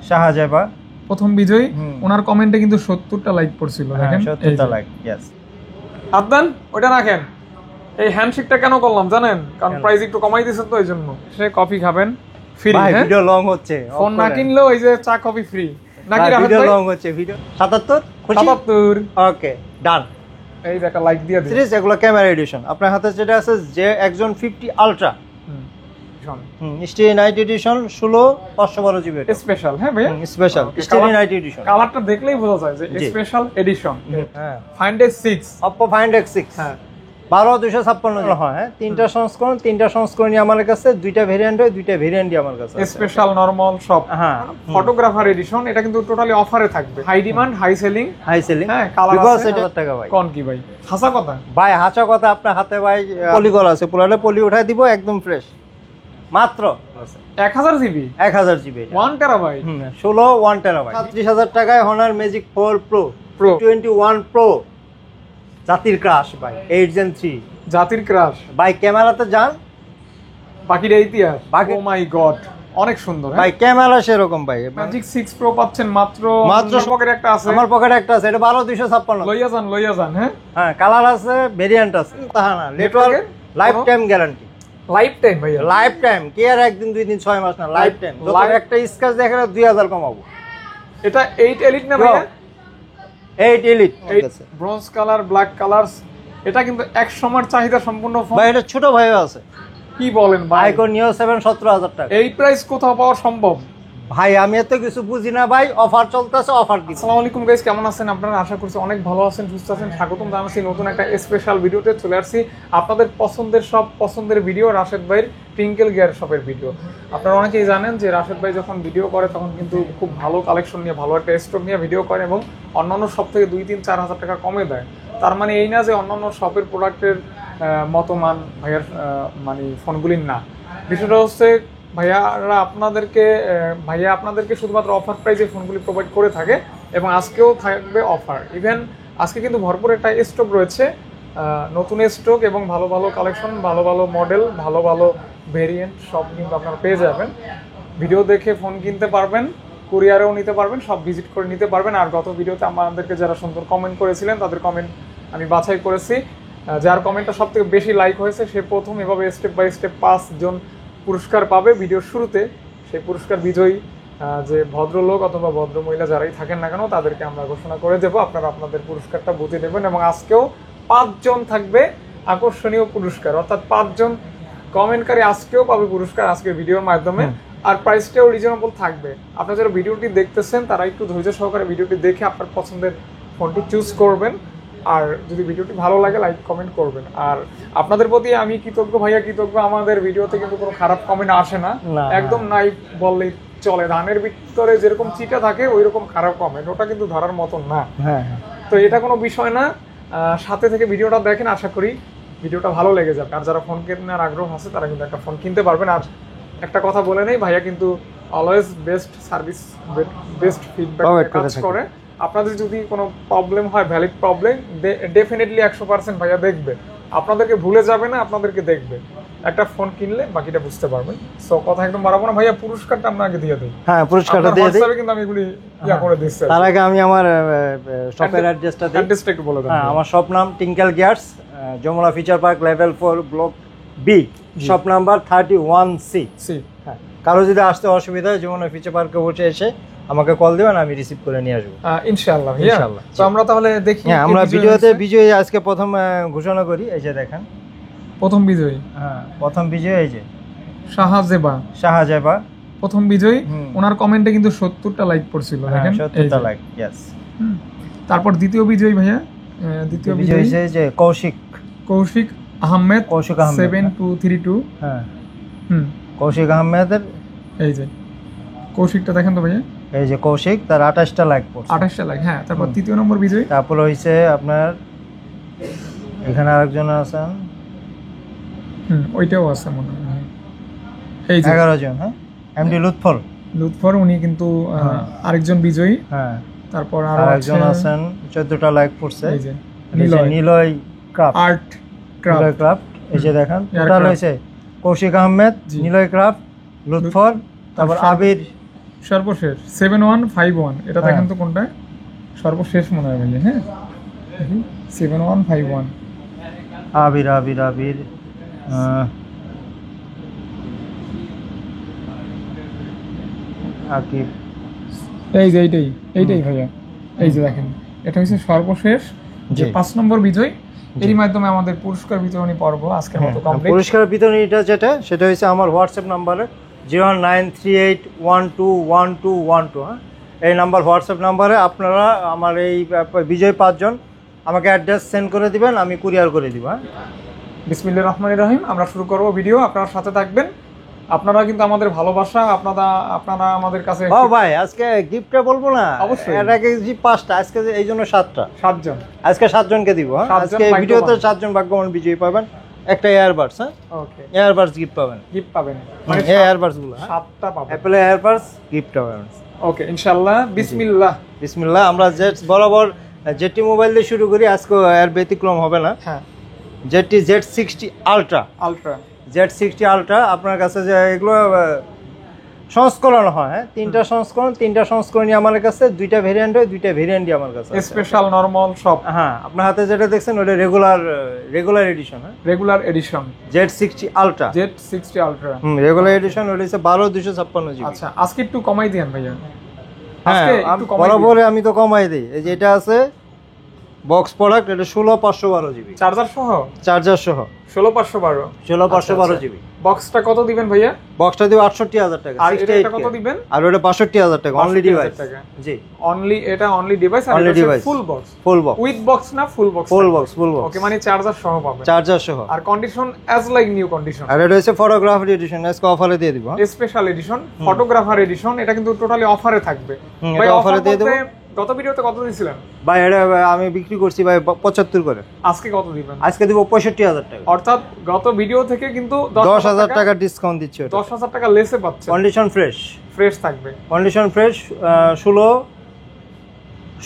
শাহজেবা প্রথম বিজয়ী। ওনার কমেন্টে কিন্তু 70টা লাইক পড়ছিল, দেখেন 70টা লাইক। यस আদনান ওটা রাখেন। এই হ্যান্ডশেকটা কেন করলাম জানেন? কারণ প্রাইস একটু কমাই দিয়েছেন তো এইজন্য। সে কফি খাবেন ফ্রি। ভাই ভিডিও লং হচ্ছে, ফোন না কিনলেও এই যে চা কফি ফ্রি নাকি? ভিডিও লং হচ্ছে, ভিডিও 77 খুশি 77। ওকে ডান। এই যে একটা লাইক দিয়ে দিন। সিরিজ এগুলো ক্যামেরা এডিশন। আপনার হাতে যেটা আছে যে একজন 50 ultra starry night edition 16/512 GB special. হ্যাঁ ভাই স্পেশাল স্টেরি নাইট এডিশন। কালারটা দেখলেই বোঝা যায় যে স্পেশাল এডিশন। হ্যাঁ Find X6 Oppo Find X6 হ্যাঁ 12256 হয়। তিনটা সংস্করণই আমার কাছে, দুইটা ভেরিয়েন্ট হয়, দুইটা ভেরিয়েন্টই আমার কাছে স্পেশাল নরমাল সব। হ্যাঁ ফটোগ্রাফার এডিশন, এটা কিন্তু টোটালি অফারে থাকবে। High demand high selling. হ্যাঁ কালার আছে 1000 টাকা ভাই। কোন কি ভাই হাসা কথা ভাই হাঁচা কথা। আপনার হাতে ভাই পলিগল আছে, পুরালে পলি উঠাই দিব একদম ফ্রেশ। মাত্র 1000 জিবি 1000 জিবি 1 টেরাবাইট 16 1 টেরাবাইট 37000 টাকায় Honor Magic 4 Pro 21 Pro জাতির ক্রাশ ভাই 8 Gen 3 জাতির ক্রাশ ভাই। ক্যামেরাতে যান, বাকিটা ইতিহাস। ও মাই গড অনেক সুন্দর ভাই ক্যামেরা সেরকম ভাই। Magic 6 Pro পাচ্ছেন মাত্র পকেটে একটা আছে, আমার পকেটে একটা আছে, এটা 12256 লইয়া যান। হ্যাঁ কালার আছে, ভেরিয়েন্ট আছে। তাহা না network life time guarantee. Life time ভাইয়া, লাইফ টাইম কি আর একদিন দুই দিন 6 মাস না, লাইফ টাইম। যত একটা স্ক্র্যাচ দেখে 2000 কমাবো। এটা 8 এলিট না ভাইয়া? 8 elite bronze colour black colours. এটা কিন্তু এক সময়ের চাহিদা সম্পূর্ণ ফোন ভাই। এটা ছোট ভাইও আছে। কি বলেন ভাই? আইকন নিও 7 17000 টাকা। এই প্রাইস কোথাও পাওয়া সম্ভব ভাই? আমি এত কিছু বুঝি না ভাই, অফার চলতেছে, অফার দিই। আসসালামু আলাইকুম গাইস, কেমন আছেন আপনারা? আশা করছি অনেক ভালো আছেন, সুস্থ আছেন। স্বাগতম জানাচ্ছি নতুন একটা স্পেশাল ভিডিওতে। চলে আসছি আপনাদের পছন্দের ভিডিও, রাশেদ ভাইয়ের টিঙ্কেল গিয়ার শপের ভিডিও। আপনারা অনেকেই জানেন যে রাশেদ ভাই যখন ভিডিও করে তখন কিন্তু খুব ভালো কালেকশন নিয়ে, ভালো একটা স্টক নিয়ে ভিডিও করে এবং অন্যান্য শপ থেকে 2-3-4 হাজার টাকা কমে দেয়। তার মানে এই না যে অন্যান্য শপের প্রোডাক্টের মতো মান ভাইয়ার মানে ফোনগুলির না। বিষয়টা হচ্ছে ভাইয়া আপনাদেরকে শুধুমাত্র অফার প্রাইসে ফোনগুলি প্রোভাইড করে থাকে এবং আজকেও থাকবে অফার। ইভেন আজকে কিন্তু ভরপুর একটা স্টক রয়েছে, নতুন স্টক এবং ভালো ভালো কালেকশন, ভালো ভালো মডেল, ভালো ভালো ভেরিয়েন্ট সব কিন্তু আপনারা পেয়ে যাবেন। ভিডিও দেখে ফোন কিনতে পারবেন, কুরিয়ারেও নিতে পারবেন, সব ভিজিট করে নিতে পারবেন। আর গত ভিডিওতে আমাদেরকে যারা সুন্দর কমেন্ট করেছিলেন তাদের কমেন্ট আমি বাছাই করেছি। যার কমেন্টটা সব থেকে বেশি লাইক হয়েছে সে প্রথম এভাবে স্টেপ বাই স্টেপ 5 জন পুরস্কার পাবে ভিডিওর শুরুতে। সেই পুরস্কার বিজয়ী যে ভদ্রলোক অথবা ভদ্র মহিলা যারাই থাকেন না কেন তাদেরকে আমরা ঘোষণা করে দেবো। আপনারা আপনাদের পুরস্কারটা বুঝে দেবেন এবং আজকেও 5 জন থাকবে আকর্ষণীয় পুরস্কার, অর্থাৎ 5 জন কমেন্টকারী আজকেও পাবে পুরস্কার আজকের ভিডিওর মাধ্যমে। আর প্রাইসটাও রিজনেবল থাকবে। আপনারা যারা ভিডিওটি দেখতেছেন তারা একটু ধৈর্য সহকারে ভিডিওটি দেখে আপনার পছন্দের ফোনটি চুজ করবেন। আর যদি ভিডিওটি ভালো লাগে লাইক কমেন্ট করবেন। আর আপনাদের প্রতি আমি কৃতজ্ঞ ভাইয়া, কৃতজ্ঞ। আমাদের ভিডিওতে কিন্তু কোনো খারাপ কমেন্ট আসে না, একদম নাই বললেই চলে। ধানের ভিতরে যেরকম চিটা থাকে ওই রকম খারাপ কমেন্ট, ওটা কিন্তু ধরার মতন না। তো এটা কোনো বিষয় না। সাথে থেকে ভিডিওটা দেখেন, আশা করি ভিডিওটা ভালো লেগে যাবে। আর যারা ফোন কেনার আগ্রহ আছে তারা কিন্তু একটা ফোন কিনতে পারবেন। আর একটা কথা বলে নেই, ভাইয়া কিন্তু always best service, best feedback কাজ করে। আপনাদের যদি কোনো প্রবলেম হয়, ভ্যালিড প্রবলেম, ডেফিনেটলি 100% ভাইয়া দেখবে। আপনাদেরকে ভুলে যাবে না, আপনাদেরকে দেখবে। একটা ফোন কিনলে বাকিটা বুঝতে পারবেন। সো কথা একদম বাড়াবো না ভাইয়া, পুরস্কারটা আমরা আগে দিয়ে দিই। হ্যাঁ পুরস্কারটা দিয়ে দিই, কিন্তু আমি এগুলি করে দিচ্ছি। তার আগে আমি আমার শপের অ্যাড্রেসটা একটু বলে দেব। হ্যাঁ, আমার শপ নাম Tinkle Gears, Jamuna Future Park level 4 block B, shop number 31C। হ্যাঁ, কারো যদি আসতে অসুবিধা হয় যমুনা ফিচার পার্কে বসে এসে আমাকে কল দিবেন, আমি রিসিভ করে নিয়ে আসবো ইনশাআল্লাহ। তো আমরা তাহলে দেখি। হ্যাঁ, আমরা ভিডিওতে বিজয়ী আজকে প্রথম ঘোষণা করি। এই যে দেখেন প্রথম বিজয়ী। হ্যাঁ, প্রথম বিজয়ী এই যে শাহজেবা প্রথম বিজয়ী। ওনার কমেন্টে কিন্তু 70টা লাইক পড়ছিল, দেখেন 70টা লাইক। यस। তারপর দ্বিতীয় বিজয়ী ভাইয়া, দ্বিতীয় বিজয়ী যে কৌশিক আহমেদ 7232। হ্যাঁ কৌশিক আহমেদের এই যে কৌশিকটা দেখেন তো ভাইয়া, এই যে কৌশিক, তার 28টা লাইক পড়ছে, 28টা লাইক। হ্যাঁ, তারপর তৃতীয় নম্বর বিজয়ী। তারপর হইছে আপনার এখানে আরেকজন আছেন, ওইটাও আছে মনে হয়, এই যে 11 জন। হ্যাঁ, এমডি লুৎফর, উনি কিন্তু আরেকজন বিজয়ী। হ্যাঁ, তারপর আরেকজন আছেন 14টা লাইক পড়ছে, এই যে নিলয় ক্রাফট, আর্ট ক্রাফট। এই যে দেখেন টোটাল হইছে কৌশিক আহমেদ, নিলয় ক্রাফট, লুৎফর, তারপর আবির সর্বশেষ 7151, এটা দেখেন তো কোনটা সর্বশেষ মনে হয় ভাই। হ্যাঁ 7151 আবির আকিব, এই যে এইটাই ভাইয়া, এই যে দেখেন এটা হচ্ছে সর্বশেষ যে 5 নম্বর বিজয়। এরই মাধ্যমে আমাদের পুরস্কার বিতরণী পর্ব আজকের মতো কমপ্লিট। পুরস্কার বিতরণীটা সেটা হচ্ছে আমার হোয়াটসঅ্যাপ নাম্বারে 09338121212। হ্যাঁ, এই নাম্বার হোয়াটসঅ্যাপ নাম্বারে আপনারা আমার এই বিজয় 5 জন আমাকে অ্যাড্রেস সেন্ড করে দিবেন, আমি কুরিয়ার করে দিব। হ্যাঁ, বিসমিল্লাহির রহমানির রহিম। আমরা শুরু করব ভিডিও, আপনারা সাথে থাকবেন। আপনারা কিন্তু আমাদের ভালোবাসা, আপনারা আমাদের কাছে। ও ভাই, আজকে গিফটটা বলবো না? অবশ্যই। এর আগে 5টা, আজকে এই জন্য 7টা। 7 জন, আজকে 7 জনকে দিব। হ্যাঁ, আজকে এই ভিডিওতে 7 জন ভাগ্যবান বিজয়ী পাবেন একটা এয়ারবাডস। হ্যাঁ, ওকে, এয়ারবাডস গিফট পাবেন। মানে এয়ারবাডস গুলো 7টা পাবেন, অ্যাপল এয়ারবাডস গিফট পাবেন। ওকে ইনশাআল্লাহ। বিসমিল্লাহ। আমরা জেট বরাবর জেটি মোবাইল দিয়ে শুরু করি, আজকে এর ব্যতিক্রম হবে না। হ্যাঁ, jetty Z60 ultra. Z60 ultra আপনার কাছে যে এগুলো সংস্করণ হয়, হ্যাঁ 3টা সংস্করণই আমার কাছে, 2টা ভেরিয়েন্ট হয়, 2টা ভেরিয়েন্টই আমার কাছে স্পেশাল নরমাল সব। হ্যাঁ, আপনার হাতে যেটা দেখছেন ওটা রেগুলার এডিশন। হ্যাঁ, regular edition Z60 ultra. Regular edition ওটা হচ্ছে 12256 জিবি। আচ্ছা, আজকে একটু কমাই দেন ভাইয়া। হ্যাঁ, বরাবর আমি তো কমাই দিই। এই যে এটা আছে বক্স প্রোডাক্ট, এটা 16512 জিবি চার্জার সহ 16512 জিবি। বক্সটা কত দিবেন ভাইয়া? বক্সটা দিব 68000 টাকা। আর এটা কত দিবেন? আর ওটা 62000 টাকা অনলি ডিভাইস। জি, অনলি ডিভাইস। আর ফুল বক্স উইথ বক্স না ফুল বক্স? Full box. ওকে, মানে চার্জার সহ পাবেন। চার্জার সহ। আর condition as like new condition. আর এটা হচ্ছে ফটোগ্রাফার এডিশন, আজকে অফারে দিয়ে দিব। স্পেশাল এডিশন ফটোগ্রাফার এডিশন, এটা কিন্তু টোটালি অফারে থাকবে ভাই। অফারে দিয়ে দেব। গত ভিডিওতে কত দিয়েছিলেন ভাই? এটা আমি বিক্রি করছি ভাই 75 করে। আজকে কত দিবেন? আজকে দিব 65000 টাকা। অর্থাৎ গত ভিডিও থেকে কিন্তু 10000 টাকা ডিসকাউন্ট দিচ্ছি। 10000 টাকা লেসে পাচ্ছেন। কন্ডিশন ফ্রেশ থাকবে। Condition fresh.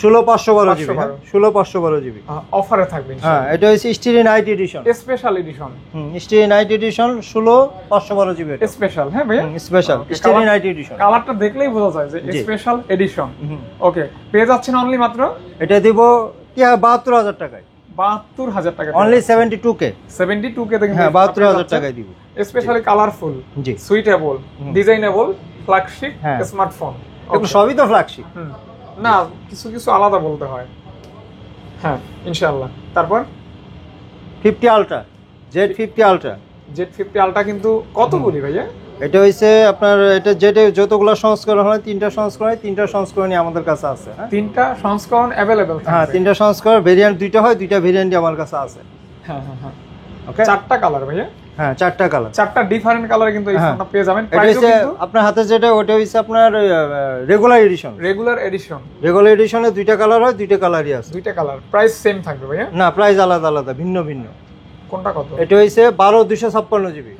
16512 জিবি। 16512 জিবি অফারে থাকবে। হ্যাঁ, এটা হচ্ছে starry night edition, special edition. Starry night edition 16512 GB special. হ্যাঁ ভাই, স্পেশাল স্টিরি নাইট এডিশন। কালারটা দেখলেই বোঝা যায় যে স্পেশাল এডিশন। ওকে, পেয়ে যাচ্ছেন অনলি মাত্র, এটা দিব 72000 টাকায়। 72000 টাকা অনলি 72K দেখেন। হ্যাঁ, 72000 টাকায় দিব। স্পেশালি কালারফুল, জি, সুইটেবল, ডিজাইনেবল, ফ্ল্যাগশিপ স্মার্টফোন। এগুলো সবই তো ফ্ল্যাগশিপ না, কিছু আলাদা বলতে হয়। হ্যাঁ ইনশাআল্লাহ। তারপর 50 আলট্রা, Z50 আলট্রা কিন্তু কতগুলি ভাইয়া? এটা হইছে আপনার, এটা যতগুলো সংস্করণ হয়, 3টা সংস্করণই আমাদের কাছে আছে। হ্যাঁ, 3টা সংস্করণ अवेलेबल থাকে। হ্যাঁ, 3টা সংস্করণ, ভেরিয়েন্ট 2টা হয়, 2টা ভেরিয়েন্টই আমার কাছে আছে। হ্যাঁ। ওকে, 4টা কালার ভাইয়া। হ্যাঁ, 4টা কালার, 4টা ডিফারেন্ট কালারে কিন্তু এই ফোনটা পেয়ে যাবেন। প্রাইসও কিন্তু আপনার হাতে যেটা ওটা হইছে আপনার রেগুলার এডিশনে 2টা কালার হয়, 2টা কালারই আছে। 2টা কালার, প্রাইস সেম থাকবে ভাইয়া? না, প্রাইস আলাদা, ভিন্ন। কোনটা কত? এটা হইছে 12256 জিবি।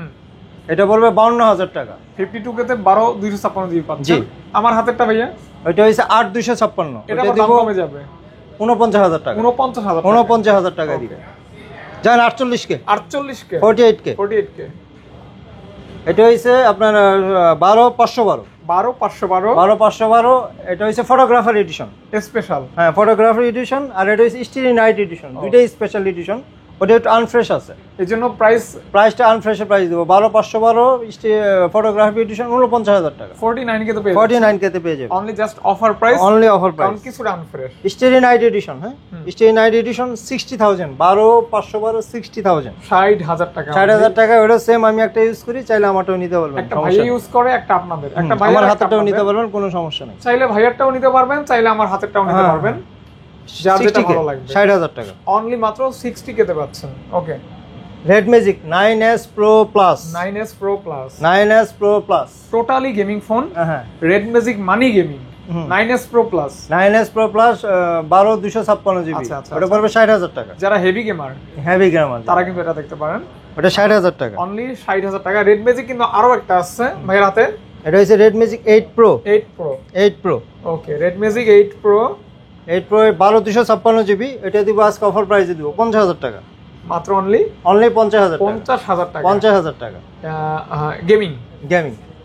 এটা পড়বে 52000 টাকা। 52K তে 12256 জিবি পাচ্ছেন। আমার হাতেরটা ভাইয়া এটা হইছে 8256। এটা দাম কমে যাবে 49000 টাকা। 49000 টাকা দিবে। জান 48K 48K। এটা হইছে আপনার 12512। এটা হইছে ফটোগ্রাফার এডিশন স্পেশাল। হ্যাঁ, ফটোগ্রাফার এডিশন। আর এটা হইছে স্টিরি নাইট এডিশন, দুইটাই স্পেশাল এডিশন। ওটা একটু আনফ্রেশ আছে, এইজন্য প্রাইসটা আনফ্রেশের প্রাইস দেবো। 12512 ফটোগ্রাফি এডিশন 49000 টাকা। 49K তে পেয়ে যাবে। Only just offer price. কারণ কিছুটা আনফ্রেশ। Starry night edition. হ্যাঁ, স্টেরি নাইট এডিশন 60000। 12512 60000 60000 টাকা। 60000 টাকা। ওটা সেম আমি একটা ইউজ করি, চাইলে আমারটাও নিতে পারবেন। একটা ভাই ইউজ করে, একটা আপনাদের, একটা ভাই আমার হাতেরটাও নিতে পারবেন, কোনো সমস্যা নেই। চাইলে ভাইয়ারটাও নিতে পারবেন, চাইলে আমার হাতেরটাও নিতে পারবেন। যার যেটা ভালো লাগবে। 60000 টাকা। অনলি মাত্র 60K তে পাচ্ছেন। Okay, Red Magic 9S Pro Plus। 9S Pro Plus totally gaming phone. হ্যাঁ, রেড ম্যাজিক মানি gaming. 9S Pro Plus 12256 GB. ওটা পড়বে 60000 টাকা। যারা হেভি গেমার তারা কিন্তু এটা দেখতে পারেন। ওটা 60000 টাকা। অনলি 60000 টাকা। রেড ম্যাজিক কিন্তু আরো একটা আছে ভাইয়ের হাতে। এটা হচ্ছে রেড ম্যাজিক 8 Pro। ওকে, রেড ম্যাজিক 8 Pro 12256 জিবি। এটা দিব আজকে অফার প্রাইসে দিব 50000 টাকা মাত্র। অনলি 50000 টাকা। গেমিং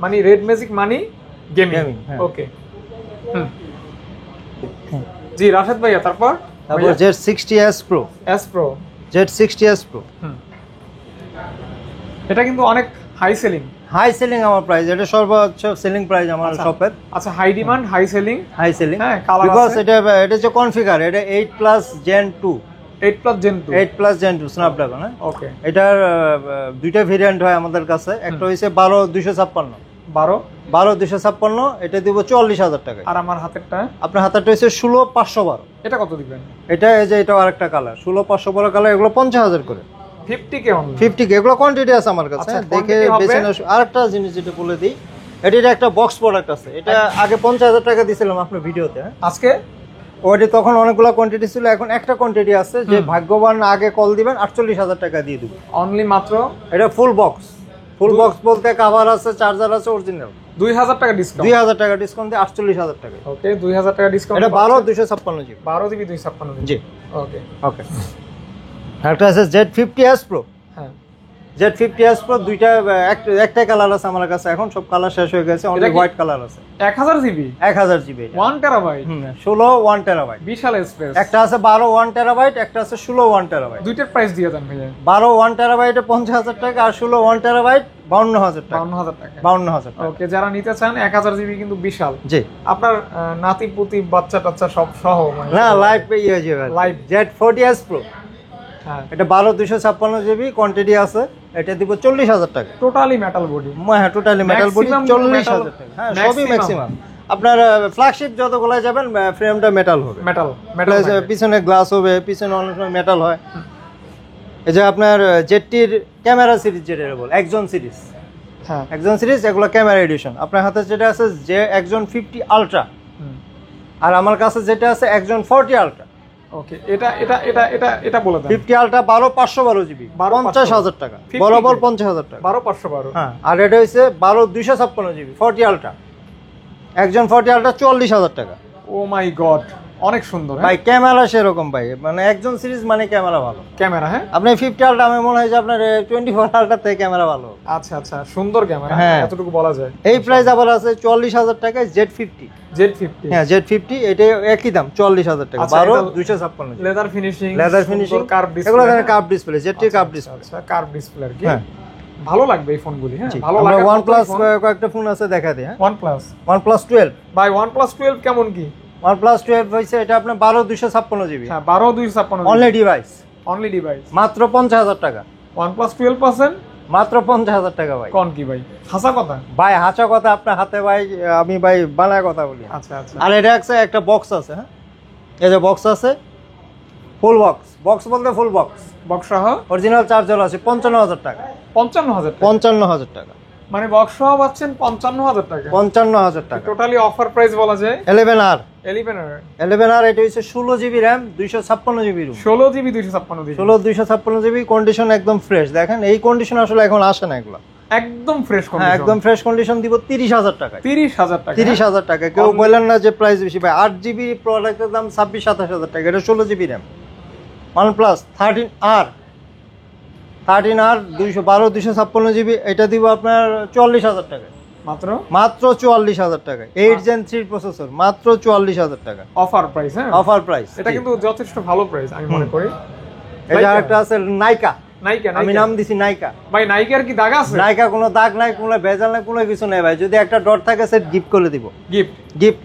মানে রেড ম্যাজিক মানি গেমিং, ওকে। জি রাশেদ ভাইয়া, তারপর Z60s Pro, Z60s Pro, এটা কিন্তু অনেক হাই সেলিং আমার প্রাইস, এটা সর্বোচ্চ সেলিং প্রাইস আমার শপের। আচ্ছা, হাই ডিমান্ড, হাই সেলিং, হ্যাঁ, কালার বিকজ এটা যে কনফিগার, এটা 8+ Gen 2, 8+ Gen 2 স্ন্যাপড্রাগন। হ্যাঁ, ওকে। এটার দুইটা ভেরিয়েন্ট হয় আমাদের কাছে, একটা হইছে 12256, 12256, এটা দিব 44000 টাকা। আর আমার হাতেরটা, আপনার হাতেরটা হইছে 16512, এটা কত দিবেন? এটা এই যে এটা আরেকটা কালার 16512 কালার, এগুলো 50000 করে, 50K অনলি, 50K। এগুলো কোয়ান্টিটি আছে আমার কাছে, দেখে বেছে নাও। আরেকটা জিনিস যেটা বলে দিই, এটার একটা বক্স প্রোডাক্ট আছে, এটা আগে 50000 টাকা দিছিলাম আপনার ভিডিওতে। আজকে ওইটা তখন অনেকগুলো কোয়ান্টিটি ছিল, এখন একটা কোয়ান্টিটি আছে, যে ভাগ্যবান আগে কল দিবেন 48000 টাকা দিয়ে দিব অনলি মাত্র। এটা ফুল বক্স বলতে কভার আছে, চার্জার আছে, অরিজিনাল। 2000 টাকা ডিসকাউন্ট, 2000 টাকা ডিসকাউন্ট দিয়ে 48000 টাকা। ওকে, 2000 টাকা ডিসকাউন্ট। এটা 12256 জিবি, 12 জিবি 256 জি। ওকে। একটা আছে Z50s Pro, হ্যাঁ, Z50s Pro, দুইটা একটা কালার আছে আমার কাছে, এখন সব কালার শেষ হয়ে গেছে, অনলি হোয়াইট কালার আছে। 1000 জিবি, 1000 জিবি, 1 টেরাবাইট, 16 1 টেরাবাইট, বিশাল স্পেস। একটা আছে 12 1 টেরাবাইট, একটা আছে 16 1 টেরাবাইট। দুইটার প্রাইস দিয়ে দেন ভাইয়া। 12 1 টেরাবাইটে 50000 টাকা, আর 16 1 টেরাবাইট 52000 টাকা, 52000 টাকা। ওকে, যারা নিতে চান 1000 জিবি কিন্তু বিশাল, জি। আপনার নাতি পুতি বাচ্চা টাচ্চা সব সহ, না লাইভ পেয়ে যাবে। লাইভ Z40s Pro, হ্যাঁ, এটা 12256 জিবি, কোয়ান্টিটি আছে, এটা দিব 40000 টাকা। টোটালি মেটাল বডি, হ্যাঁ টোটালি মেটাল বডি, 40000 টাকা। হ্যাঁ, সবই ম্যাক্সিমাম। আপনার ফ্ল্যাগশিপ যতগুলো যাবেন, ফ্রেমটা মেটাল হবে, মেটাল, পিছনে গ্লাস হবে, পিছনে অনেক সময় মেটাল হয়। এই যে আপনার জেটটির ক্যামেরা সিরিজ, যেটা বল একজন সিরিজ, হ্যাঁ, একজন সিরিজ, এগুলো ক্যামেরা এডিশন। আপনার হাতে যেটা আছে যে একজন 50 আলট্রা, আর আমার কাছে যেটা আছে একজন 40 আলট্রা। ওকে, এটা এটা এটা এটা এটা বলে দেন। 50 আলট্রা 12512 জিবি, 50000 টাকা, বরাবর 50000 টাকা, 12512। হ্যাঁ, আর এটা হইছে 12256 জিবি 40 আলট্রা, একজন 40 আলট্রা 40000 টাকা। ও মাই গড, অনেক সুন্দর ভাই, ক্যামেরা সেরকম ভাই, মানে একজন সিরিজ মানে ক্যামেরা ভালো, ক্যামেরা। হ্যাঁ, আপনি 50 আলট্রা, আমি মনে হয় যে আপনার 24 আলট্রা থেকে ক্যামেরা ভালো। আচ্ছা আচ্ছা, সুন্দর ক্যামেরা, হ্যাঁ, এতটুকু বলা যায়। এই প্রাইস আবার আছে 40000 টাকায় Z50, হ্যাঁ Z50, এটা একই দাম 40000 টাকা, 12256, লেদার ফিনিশিং, কার্ভ ডিসপ্লে, এগুলো দেখেন curve display, Z curve display. আচ্ছা, কার্ভ ডিসপ্লে আর কি, ভালো লাগবে এই ফোনগুলি। হ্যাঁ, ভালো লাগে। লাগে। OnePlus কয়েকটা ফোন আছে, দেখা দেই। হ্যাঁ, OnePlus 12, ভাই OnePlus 12 কেমন কি? OnePlus 12 হইছে এটা আপনার 12256 জিবি, হ্যাঁ, 12256, অনলি ডিভাইস, মাত্র 50000 টাকা। OnePlus 12% মাত্র 50000 টাকা ভাই। কোন কি ভাই, হাসা কথা ভাই, হাসা কথা আপনার হাতে ভাই, আমি ভাই বানায় কথা বলি। আচ্ছা আচ্ছা। আর এটা একটা বক্স আছে, হ্যাঁ, এই যে বক্স আছে, ফুল বক্স বলতে ফুল বক্স সহ, অরিজিনাল চার্জার আছে, 55000 টাকা, 55000 টাকা, মানে বক্স সহ পাচ্ছেন 55000 টাকা, 55000 টাকা, টোটালি অফার প্রাইস বলা যায়। 11R, 11R, এটা হচ্ছে 16 GB RAM, 256 GB ROM, 16 GB 256 GB, condition একদম ফ্রেশ। দেখেন এই কন্ডিশন আসলে এখন আসে না, এগুলো একদম ফ্রেশ কন্ডিশন। হ্যাঁ, একদম ফ্রেশ কন্ডিশন দিব 30000 টাকা, 30000 টাকা। কেউ বলেন না যে প্রাইস বেশি ভাই, 8 জিবি প্রোডাক্টের দাম 26-27000 টাকা, এটা 16 GB RAM. OnePlus 13R 12256 GB, এটা দিব আপনার 44000 টাকা, মাত্র 44000 টাকা। 8 Gen 3 প্রসেসর, মাত্র 44000 টাকা, অফার প্রাইস। হ্যাঁ, অফার প্রাইস, এটা কিন্তু যথেষ্ট ভালো প্রাইস আমি মনে করি। এটা আরেকটা আছে নাইকা, আমি নাম দিছি নাইকা। ভাই, নাইকার কি দাগ আছে? নাইকা কোনো দাগ নাই, কোনো ভেজাল নাই, কোনো কিছু নাই ভাই। যদি একটা ডট থাকে, সেট গিফট করে দিব,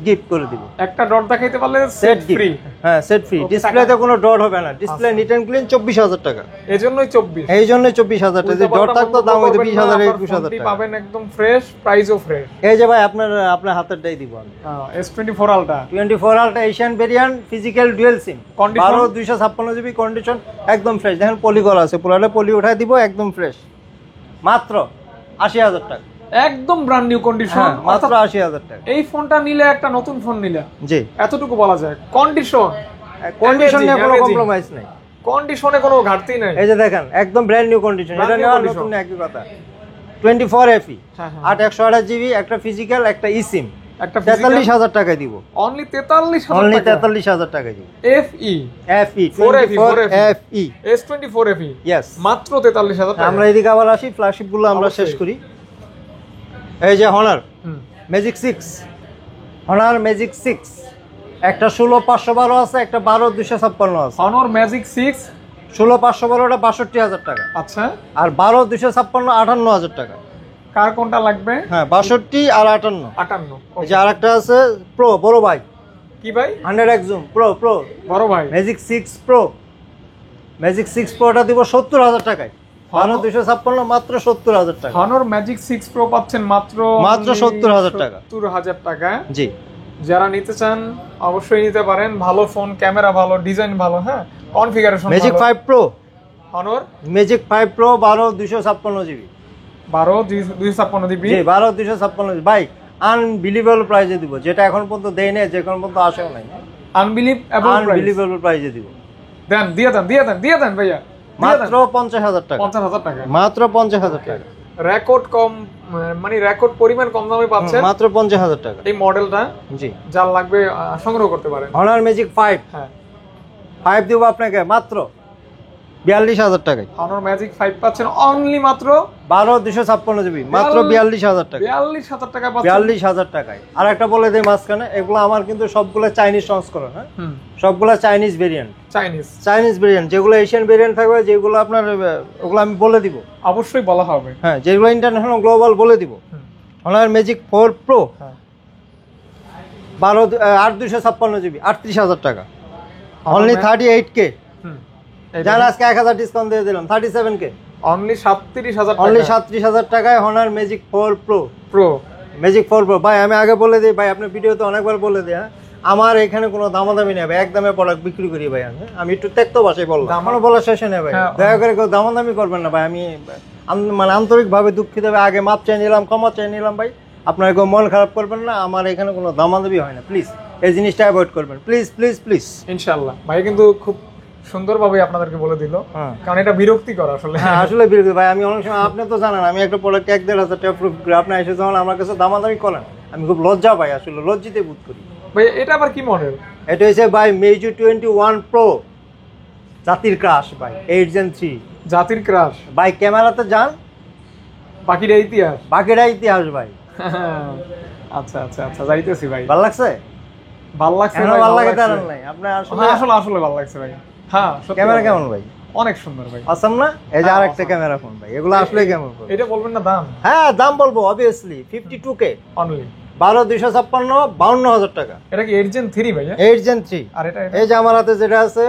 গিফট করে দিব। একটা ডট দেখাইতে পারলে সেট ফ্রি। হ্যাঁ, সেট ফ্রি। ডিসপ্লেতে কোনো ডট হবে না, ডিসপ্লে নিট এন্ড ক্লিন, 24000 টাকা। এজন্যই 24000 টাকা। যদি ডট থাকতো দাম হইতো 20000 21000 টাকা। পাবেন একদম ফ্রেশ, প্রাইসও ফ্রেশ। এই যে ভাই, আপনার হাতেরটাই দিব আমি। S24 Ultra, 24 Ultra Asian variant, physical dual SIM, 12256 GB, condition একদম ফ্রেশ। দেখেন পলি করা আছে, পুরাটা পলি উঠাই দিব, একদম ফ্রেশ, মাত্র 80000 টাকা, একদম ব্র্যান্ড নিউ কন্ডিশন, মাত্র 80000 টাকা। এই ফোনটা নিলে একটা নতুন ফোন নিলে, জি, এতটুকু বলা যায়। কন্ডিশনে কোনো কম্প্রোমাইজ নাই, কন্ডিশনে কোনো ঘাটতি নাই। এই যে দেখেন, একদম ব্র্যান্ড নিউ কন্ডিশন। এটা নেওয়া নতুন একই কথা। 24FE, 8128 জিবি, একটা ফিজিক্যাল, একটা ই সিম, 43000 টাকা দিব, অনলি 43000 টাকা দিব। FE 4FE S24FE, यस, মাত্র 43000 টাকা। আমরা এদিকে আবার আসি, ফ্ল্যাগশিপ গুলো আমরা শেষ করি। এই যে হনার ম্যাজিক 6, Honor Magic 6, একটা 16512 আছে, একটা 12256 আছে। Honor Magic 6 16512টা 62000 টাকা, আচ্ছা, আর 12256 58000 টাকা। কার কোনটা লাগবে? হ্যাঁ 62 আর 58। 58। এই যে আরেকটা আছে প্রো, বড় ভাই। কি ভাই? 100x জুম প্রো, বড় ভাই ম্যাজিক 6 প্রো। ম্যাজিক 6 প্রোটা দিব 70000 টাকায়, 12256 মাত্র 70000 টাকা। Honor Magic 6 Pro পাচ্ছেন মাত্র 70000 টাকা। 70000 টাকা। জি, যারা নিতে চান অবশ্যই নিতে পারেন। ভালো ফোন, ক্যামেরা ভালো, ডিজাইন ভালো, হ্যাঁ, configuration Magic 5 pro, Honor Magic 5 pro 12256 GB, 12256 GB. জি 12256 জিবি ভাই, আনবিলিভেবল প্রাইসে দিব, যেটা এখন পর্যন্ত দেই নাই, যে এখন পর্যন্ত আসেও নাই। আনবিলিভেবল প্রাইসে দিব। দেন, দিয়ে দেন ভাইয়া, মাত্র 50000 টাকা। 50000 টাকা, মাত্র 50000 টাকা। রেকর্ড কম, মানে রেকর্ড পরিমাণ কম দামে পাচ্ছেন মাত্র 50000 টাকা এই মডেলটা। জি, যার লাগবে সংগ্রহ করতে পারেন। Honor Magic 5, হ্যাঁ 5 দিব আপনাকে মাত্র 42000 টাকায়। Honor Magic 5 পাচ্ছেন অনলি মাত্র 12256 জিবি, মাত্র 42000 টাকা। 42000 টাকা পাচ্ছেন। 42000 টাকায়। আর একটা বলে দেই মাঝখানে, এগুলো আমার কিন্তু সবগুলো চাইনিজ সংস্করণ, হ্যাঁ সবগুলো চাইনিজ ভেরিয়েন্ট। চাইনিজ ভেরিয়েন্ট, যেগুলো এশিয়ান ভেরিয়েন্ট থাকবে, যেগুলো আপনার ওগুলো আমি বলে দিব, অবশ্যই বলা হবে। হ্যাঁ যেগুলো ইন্টারন্যাশনাল গ্লোবাল বলে দিব। Honor Magic 4 Pro 8256 জিবি, 38000 টাকা, অনলি 38K। জান আজকে 1000 ডিসকাউন্ট দিয়ে দিলাম, 37K, অনলি 37000 টাকা। অনলি 37000 টাকায় Honor Magic 4 Pro। Magic 4 Pro ভাই, আমি আগে বলে দিই ভাই, আপনি ভিডিওতে অনেকবার বলে দিই, হ্যাঁ আমার এখানে কোনো দামাদামি নেই ভাই, একদমে প্রোডাক্ট বিক্রি করি ভাই। আমি একটু ত্যক্ত ভাষায় বললাম, এখনো বলার শেষে নেই ভাই, দয়া করে কেউ দামাদামি করবেন না ভাই। আমি মানে আন্তরিকভাবে দুঃখিত ভাই, আগে মাপ চাই নিলাম, ক্ষমা চাই নিলাম ভাই, আপনার কেউ মন খারাপ করবেন না, আমার এখানে কোনো দামাদামি হয় না, প্লিজ এই জিনিসটা অ্যাভয়েড করবেন, প্লিজ প্লিজ প্লিজ। ইনশাআল্লাহ ভাই কিন্তু খুব সুন্দরভাবে আপনাদেরকে বলে দিল, কারণ এটা বিরক্তিকর আসলে। হ্যাঁ আসলে বিরক্তি ভাই, আমি অনেক সময়, আপনি তো জানেন আমি একটা প্রোডাক্ট 1-1500 টাকা প্রুফ করে আপনি এসে যখন আমার কাছে দামাদামি করেন, আমি খুব লজ্জা পাই, আসলে লজ্জিতে বোধ করি ভাই। এটা আবার কি মডেল? এটা হচ্ছে ভাই Meizu 21 Pro, জাতির ক্রাশ ভাই, 8 Gen 3 জাতির ক্রাশ ভাই। ক্যামেরাতে যান, বাকিটা ইতিহাস, বাকিটা ইতিহাস ভাই। আচ্ছা আচ্ছা আচ্ছা, যাইতেছি ভাই। ভালো লাগছে? ভালো লাগছে ভাই, ভালো লাগে তার নাই আপনার আসলে ভালো লাগছে ভাই। হ্যাঁ ক্যামেরা কেমন ভাই? অনেক সুন্দর ভাই, আসাম না? এই যে আরেকটা ক্যামেরা ফোন ভাই, এগুলো আসলে কেমন? এটা বলবেন না দাম? হ্যাঁ দাম বলবো অবভিয়াসলি, 52K অনলি, 12256 52000 টাকা। এটা কি 8 Gen 3 ভাই? 8 Gen 3। আর এটা এই যে আমার হাতে যেটা আছে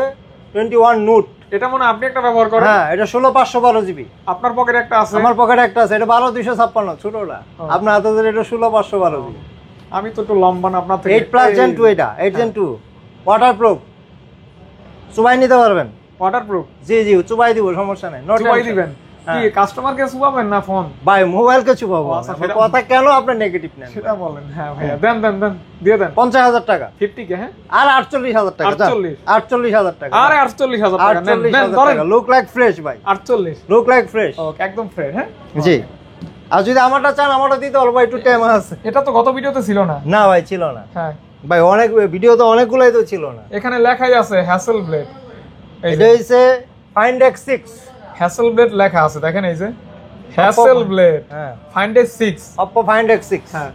21 Note, এটা মনে আপনি একটা ব্যবহার করেন? হ্যাঁ এটা 16512 জিবি। আপনার পকেটে একটা আছে? আমার পকেটে একটা আছে, এটা 12256 ছোটটা। আপনার হাতে যেটা, এটা 16512 জিবি। আমি তো একটু লম্বা না আপনার থেকে। 8 Gen 2 এটা, 8 Gen 2 ওয়াটারপ্রুফ, চুবাই নিতে পারবেন। ওয়াটারপ্রুফ? জি জি চুবাই দিব, সমস্যা নাই। চুবাই দিবেন কি কাস্টমারকে চুবাবেন না ফোন? ভাই মোবাইলকে চুবাবো। কথা কেন আপনি নেগেটিভ নেন সেটা বলেন। হ্যাঁ ভাইয়া দেন দেন দেন, দিয়ে দেন। 50000 টাকা। 50K? হ্যাঁ আর 48000 টাকা। 48000 টাকা। আরে 48000 টাকা নেন নেন, ধরেন। লুক লাইক ফ্রেশ ভাই, 48 লুক লাইক ফ্রেশ, ওকে একদম ফ্রেশ। হ্যাঁ জি। আর যদি আমারটা চান, আমারটা দিতে অল্প একটু টাইম আছে। এটা তো গত ভিডিওতে ছিল না? না ভাই ছিল না। হ্যাঁ ভাই অনেক ভিডিও তো অনেকগুলাই তো ছিল না। এখানে লেখাই আছে হ্যাসেল ব্লেড, এটা হইছে Find X6, হ্যাসেল ব্লেড লেখা আছে, দেখেন এই যে হ্যাসেল ব্লেড। হ্যাঁ Find X6, Oppo Find X6। হ্যাঁ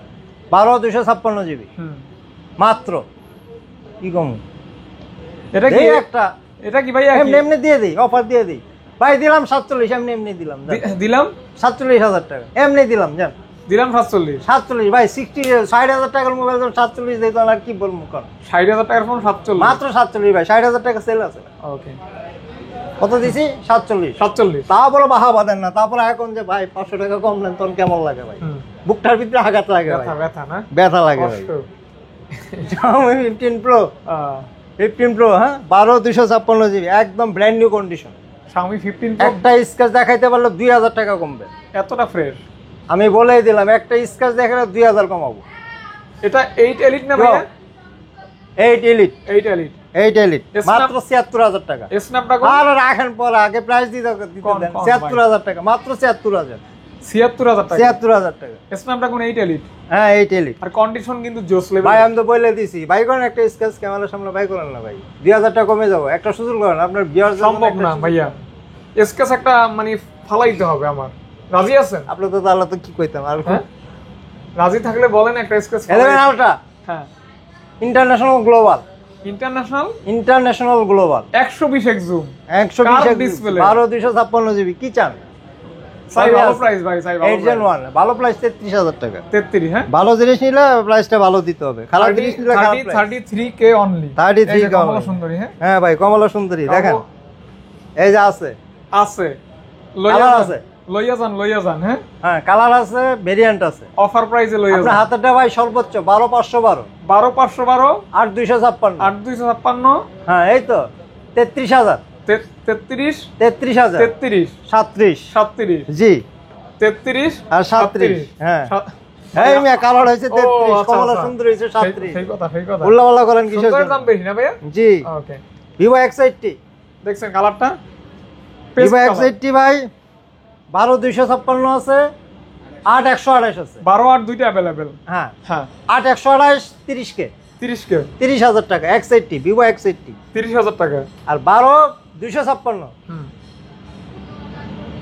12256 জিবি মাত্র। কি কম এটা কি একটা? এটা কি ভাই এমনি দিয়ে দিই, অফার দিয়ে দিই ভাই, দিলাম 47, এমনি দিলাম, দিলাম 47000 টাকা, এমনি দিলাম জান, দিলাম 47 ভাই। 60,000 টাকার মোবাইল 47 দিতে আর কি বলবো, কর 60,000 টাকার ফোন 47, মাত্র 47 ভাই। 60,000 টাকা সেল আছে। ওকে কত দিছি? 47। তা বলো বাহা বাদেন না, তারপরে এখন যে ভাই 500 টাকা কম নেন, তখন কেমন লাগে ভাই? বুকটার ভিতরে আঘাত লাগে ভাই, ব্যথা না? ব্যথা লাগে ভাই। Xiaomi 15 Pro হ্যাঁ 12256 জিবি, একদম brand new condition. Xiaomi 15 Pro একটা স্ক্র্যাচ দেখাইতে পারলে 2000 টাকা কমবে। এতটা ফ্রেশ আমি বলেই দিলাম, একটা স্ক্র্যাচ দেখালে 2000 কমাবো। এটা 8 Elite না ভাইয়া? 8 Elite, 8 Elite মাত্র 76000 টাকা। স্ন্যাপড্রাগন? আর রাখেন পরে, আগে প্রাইস দিতে দেন। 76000 টাকা, মাত্র 76000। 76000 টাকা, 76000 টাকা। Snapdragon 8 Elite? হ্যাঁ 8 Elite। আর কন্ডিশন কিন্তু জোস লেভেল ভাই, আমি তো বলে দিছি ভাই, করেন একটা স্ক্র্যাচ ক্যামেরার সামনে ভাই, করেন না ভাই, 2000 টাকা কমে যাবো। একটা সুযোগ করেন, আপনার ভিউয়ার সম্ভব না ভাইয়া, স্কেচ একটা মানে ফালাইতে হবে আমার। রাজি আছেন? আপনি তো তাহলে তো কি কইতাম আর রাজি থাকলে বলেন একটা স্কেচ 11 আলট্রা। হ্যাঁ, international global, international global 120 x zoom, 120 display, 12 256 কি চান? ভাই ভালো প্রাইস ভাই, ভাই 8 Gen 1 ভালো প্রাইস 33000 টাকা। 33, হ্যাঁ, ভালো জিনিস নিলে প্রাইসটা ভালো দিতে হবে, খারাপ জিনিস নিলে খারাপ প্রাইস। 33k অনলি, 33 কমলা সুন্দরী। হ্যাঁ হ্যাঁ ভাই, কমলা সুন্দরী দেখেন, এই যে আছে কালার আছে, লইয়া যান। হ্যাঁ হ্যাঁ, কালার আছে, ভেরিয়েন্ট আছে, অফার প্রাইসে লইয়া যান। আপনার হাতেরটা ভাই সর্বোচ্চ 12512, 12512, 8256, 8256, হ্যাঁ এই তো 33000, 33, 33000, 33, 37, 37, জি 33 আর 37, হ্যাঁ এই মিয়া কালার হয়েছে 33, কমলা সুন্দর হয়েছে 37। সেই কথা। উল্লাপাল্লা করেন কিসের সুন্দর জন্য? দাম বেশি না ভাইয়া? জি। ওকে, Vivo X80, দেখছেন কালারটা? Vivo X80 ভাই 12256 আছে, 8128 আছে, 12 আর দুইটা अवेलेबल। হ্যাঁ হ্যাঁ, 8128 30k, 30k, 30000 টাকা X80, Vivo X80। 30000 টাকা। আর 12256 হুম,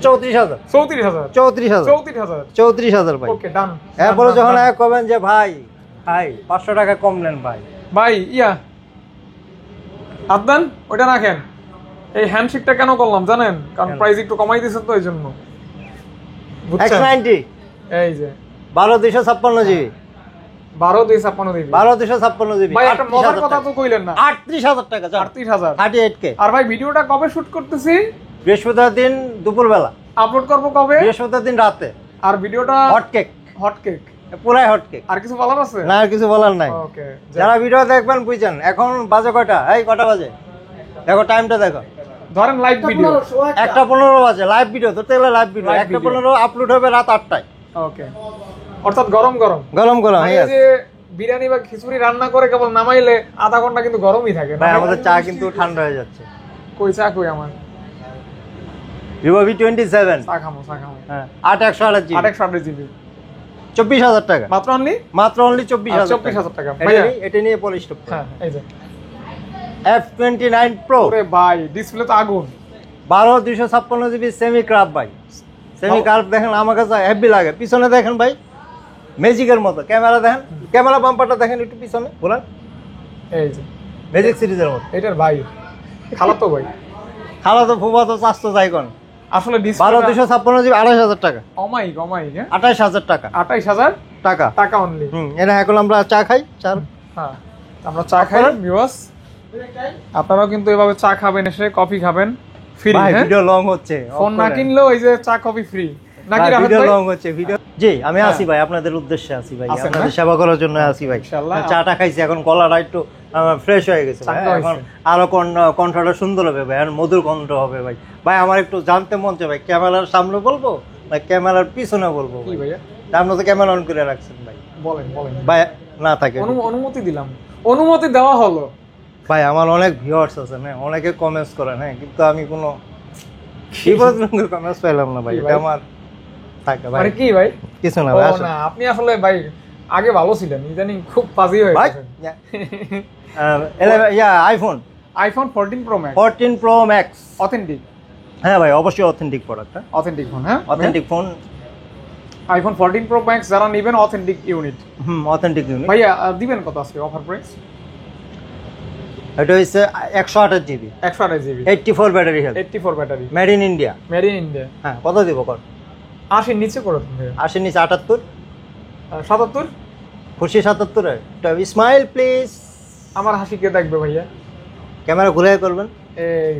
34000, 34000, 34000, 34000। 34000 ভাই। ওকে, ডান। এরপরে যখন কবেন যে ভাই 500 টাকা কম নেন ভাই, ভাই আদনান ওটা রাখেন। এই হ্যান্ডশেকটা কেন করলাম জানেন? কারণ প্রাইস একটু কমাই দিয়েছেন তো এই জন্য। X90 এই যে 12256 জিবি, 12256 দিবি, 12256 জিবি ভাই একটা মজার কথা তো কইলেন না। 38000 টাকা, 38000, 38k। আর ভাই ভিডিওটা কবে শুট করতেছি? বৃহস্পতিবার দিন দুপুর বেলা, আপলোড করব কবে? বৃহস্পতিবার দিন রাতে। আর ভিডিওটা হট কেক, পুরাই হট কেক, আর কিছু বলার আছে? না আর কিছু বলার নাই। ওকে, যারা ভিডিও দেখবেন বুঝছেন। এখন বাজে কয়টা? কটা বাজে দেখো, টাইমটা দেখো, ধরেন লাইভ ভিডিও 1:15 বাজে। লাইভ ভিডিও ধরতে গেলে লাইভ ভিডিও 1:15 আপলোড হবে রাত 8টায়। ওকে, অর্থাৎ গরম। মানে এই যে বিরিয়ানি বা খিচুড়ি রান্না করে কেবল নামাইলে আধা ঘন্টা কিন্তু গরমই থাকে। ভাই আমাদের চা কিন্তু ঠান্ডা হয়ে যাচ্ছে। কই আমার Vivo V27, চা খামো। হ্যাঁ 8128 জিবি, 8128 জিবি, 24000 টাকা মাত্র অনলি 24000 টাকা। এটা নিয়ে পলিশ টপ। হ্যাঁ, এই যে F29 Pro, ওরে ভাই ডিসপ্লে তো আগুন। 12256 জিবি সেমি কার্ভ ভাই। সেমি কার্ভ দেখেন আমার কাছে হেভি লাগে। পিছনে দেখেন ভাই, ম্যাজিকের মতো ক্যামেরা দেখেন, ক্যামেরা বাম্পারটা দেখেন একটু পিছনে বলেন, এই যে ম্যাজিক সিরিজের মতো। এটার ভাই খালাতো ভাই, খালাতো ফুফাতো চাচতো যাইকন। আসলে ডিসপ্লে 12256 জিবি 28000 টাকা, অমাই 28000 টাকা, 28000 টাকা অনলি। এটা এখন আমরা চা খাই। হ্যাঁ, আমরা চা খাই ভিউয়ার্স। আপনারাও কিন্তু এভাবে চা খাবেন, এসে কফি খাবেন ফ্রি। ভাই ভিডিও লং হচ্ছে, ফোন না কিনলেও এই যে চা কফি ফ্রি নাকি? ভিডিও লং হচ্ছে ভিডিও। জি আমি আসি ভাই, আপনাদের উদ্দেশ্যে আসি ভাই, আপনাদের সেবা করার জন্য আসি ভাই। চাটা খাইছি, এখন গলাটা একটু ফ্রেশ হয়ে গেছে ভাই, এখন আরো কণ্ঠটা সুন্দর হবে ভাই, আর মধুর কণ্ঠ হবে ভাই। ভাই আমার একটু জানতে মন চায় ভাই, ক্যামেরার সামনে বলবো না ক্যামেরার পিছনে বলবো? কি ভাইয়া, আপনি তো ক্যামেরা অন করে রাখছেন ভাই, বলেন ভাই না থাকে অনুমতি দিলাম, অনুমতি দেওয়া হলো। ভাই আমার অনেক ভিউয়ার্স আছে, হ্যাঁ অনেকে কমেন্টস করেন, হ্যাঁ কিন্তু আমি কোনো কমেন্টস পেলাম না ভাই। এটা আমার থাকে ভাই। মানে কি ভাই? কিছু না ভাই, না আপনি আসলে ভাই আগে ভালো ছিলেন, ইদানিং খুব ফাজি হয়ে গেছেন। IPhone 14 Pro Max, 14 Pro Max authentic. হ্যাঁ ভাই অবশ্যই অথেন্টিক প্রোডাক্ট, অথেন্টিক ফোন। হ্যাঁ authentic phone. IPhone 14 Pro Max যারা নেবেন অথেন্টিক ইউনিট। Authentic unit. ভাইয়া দিবেন কত আজকে অফার প্রাইস? এটা হচ্ছে 128 GB, 128 GB, 84 battery health, 84 battery, made in India. হ্যাঁ কত দিব কর? 80 নিচে করে দেন ভাইয়া। 80 নিচে 78, 77, খুশি 77 এ। Smile please. আমার হাসি কে দেখবে ভাইয়া? ক্যামেরা ঘুরে করবেন, এই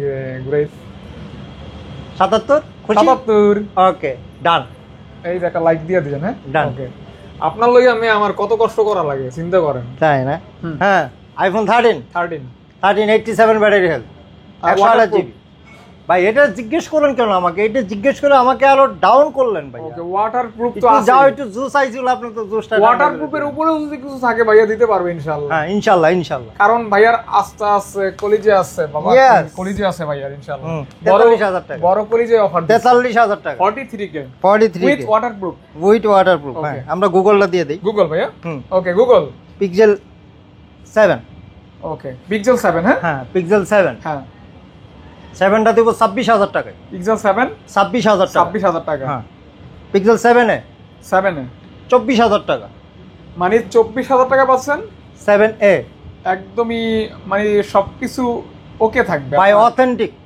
ঘুরে 77 খুশি 77। ওকে ডান। এই যে একটা লাইক দিয়ে দিবেন। হ্যাঁ ডান। ওকে, আপনার লই আমি আমার কত কষ্ট করা লাগে চিন্তা করেন, তাই না? হ্যাঁ আইফোন 13 87 ব্যাটারি হেলথ, 128 জিবি। ভাই এটা জিজ্ঞেস করেন কেন আমাকে? এটা জিজ্ঞেস করে আমাকে আরো ডাউন করলেন ভাই। ওকে, ওয়াটারপ্রুফ তো আছে। যাও একটু জুস আইছিল, আপনি তো জুসটা ওয়াটারপ্রুফের উপরে যদি কিছু থাকে ভাইয়া দিতে পারবে ইনশাআল্লাহ। হ্যাঁ ইনশাআল্লাহ। কারণ ভাইয়ার আস্থা আছে, কলিজে আছে বাবা, কলিজে আছে ভাইয়ার ইনশাআল্লাহ। 43000 টাকা, বড় কলিজে অফার 43000 টাকা, 43k উইথ ওয়াটারপ্রুফ। হ্যাঁ আমরা গুগলটা দিয়ে দেই। গুগল ভাইয়া। Okay Google pixel 7। ওকে পিক্সেল 7। হ্যাঁ পিক্সেল 7। হ্যাঁ 7টা দেব 26000 টাকায়। পিক্সেল 7 26000 টাকা। 26000 টাকা। হ্যাঁ পিক্সেল 7 এ 24000 টাকা। মানে 24,000 টাকা পাচ্ছেন 7A একদমই, মানে সবকিছু ওকে থাকবে ভাই,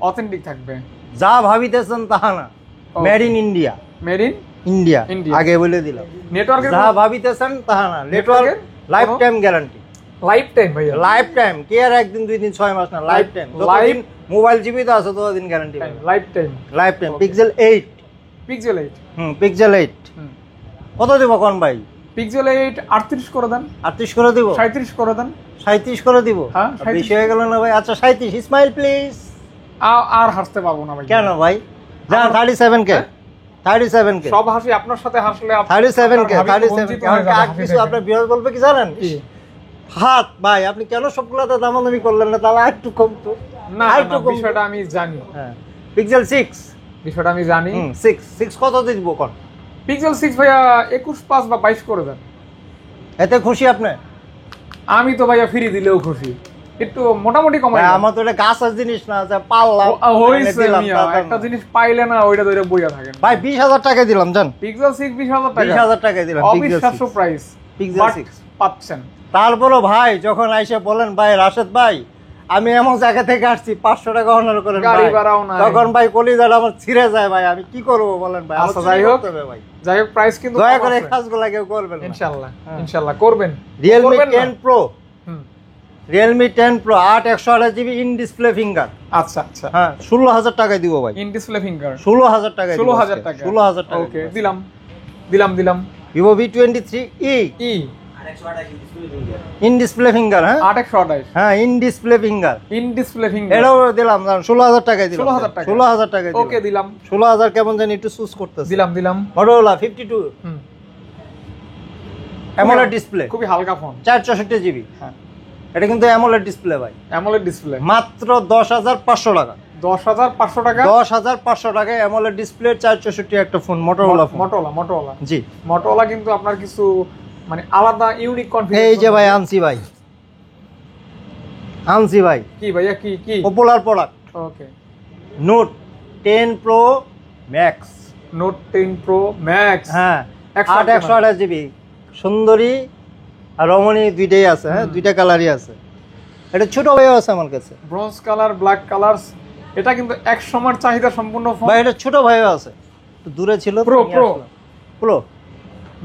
অথেন্টিক থাকবে, যা ভাবিতেছেন তাহা না, made in India, made in India India। আগে বলে দিলাম, নেটওয়ার্কের যা ভাবিতেছেন তাহা না, network life time guarantee, life time ভাইয়া, লাইফ টাইম, কি আর একদিন 2 দিন 6 মাস না, লাইফ টাইম, যতদিন মোবাইল জীবিত আছে ততদিন গ্যারান্টি পাবেন, life time, life time. Pixel 8, pixel 8, pixel 8 কত দেব কোন ভাই? পিক্সেল 8 38 করে দেন, 38 করে দিব, 37 করে দেন, 37 করে দিব, হ্যাঁ বেশি হয়ে গেল না ভাই? আচ্ছা 37, স্মাইল প্লিজ। আর হাসতে পারবো না ভাই। কেন ভাই? যা 37K, 37K সব হাসি আপনার সাথে হাসলে 37K, 37K আর কিছু আপনার বিরোধ বলবে কি জানেন? হাত ভাই, আপনি কেন সবগুলোতে দামাদামি করলেন না? তাহলে একটু কম তো, না একটু কম। বিষয়টা আমি জানি, হ্যাঁ পিক্সেল 6, বিষয়টা আমি জানি। 6 কত দিব কোন? পিক্সেল 6 ভাইয়া 21 বা 22 করে দেন। এতে খুশি আপনি? আমি তো ভাইয়া ফ্রি দিলেও খুশি, একটু মোটামুটি কমাই। আমার তো এটা গাছের জিনিস না যে পারলাম হইছে মিয়া, একটা জিনিস পাইলে না ওইটা ধরে বইয়া থাকেন ভাই। 20,000 টাকা দিলাম জান, পিক্সেল 6 20,000 টাকা, 20,000 টাকা দিলাম অবিশ্বাস্য প্রাইস, পিক্সেল 6 পাচ্ছেন। তারপরও ভাই যখন আইসা বলেন ভাই রাশেদ ভাই আমি এমন জায়গা থেকে আসছি 500 টাকা অনার করেন গাড়ি ভাড়াও নাই, তখন ভাই কলিজাটা আমার ছিঁড়ে যায় ভাই, আমি কি করব বলেন ভাই? আচ্ছা যাই হোক প্রাইস কিন্তু দয়া করে কাজগুলো কেউ করবেন ইনশাআল্লাহ, ইনশাআল্লাহ করবেন। Realme 10 Pro, Realme 10 Pro 8 128GB in display finger. আচ্ছা আচ্ছা, হ্যাঁ 16,000 টাকায় দিব ভাই, ইন ডিসপ্লে ফিঙ্গার 16,000 টাকায়, 16,000 টাকা, 16,000 টাকা। ওকে দিলাম Vivo V23e in display finger, হ্যাঁ 828, হ্যাঁ ইন ডিসপ্লে ফিঙ্গার, এটাও দিলাম 16,000 টাকায় দিলাম, 16,000 টাকা, 16,000 টাকায় দিলাম, ওকে দিলাম 16,000 কেমন জানি একটু চুজ করতেছি, দিলাম Motorola 52 AMOLED ডিসপ্লে, খুবই হালকা ফোন, 464GB। হ্যাঁ এটা কিন্তু AMOLED ডিসপ্লে ভাই, অ্যামোলেড ডিসপ্লে, মাত্র 10,500 টাকা, 10,500 টাকা, 10,500 টাকায় AMOLED ডিসপ্লে 464 একটা ফোন, Motorola ফোন, Motorola জি Motorola কিন্তু আপনার কিছু মানে আলাদা ইউনিক কনফিগারেশন। এই যে ভাই আনছি ভাই কি ভাইয়া কি popular product, okay Note 10 Pro Max, Note 10 Pro Max, হ্যাঁ 8/128GB, সুন্দরী আর রমণী দুইটাই আছে, হ্যাঁ দুইটা কালারই আছে, এটা ছোট ভাইও আছে আমার কাছে, ব্রোঞ্জ কালার ব্ল্যাক কালারস, এটা কিন্তু এক সময়ের চাহিদা সম্পূর্ণ ফোন ভাই, এটা ছোট ভাইও আছে, একটু দূরে ছিল, Pro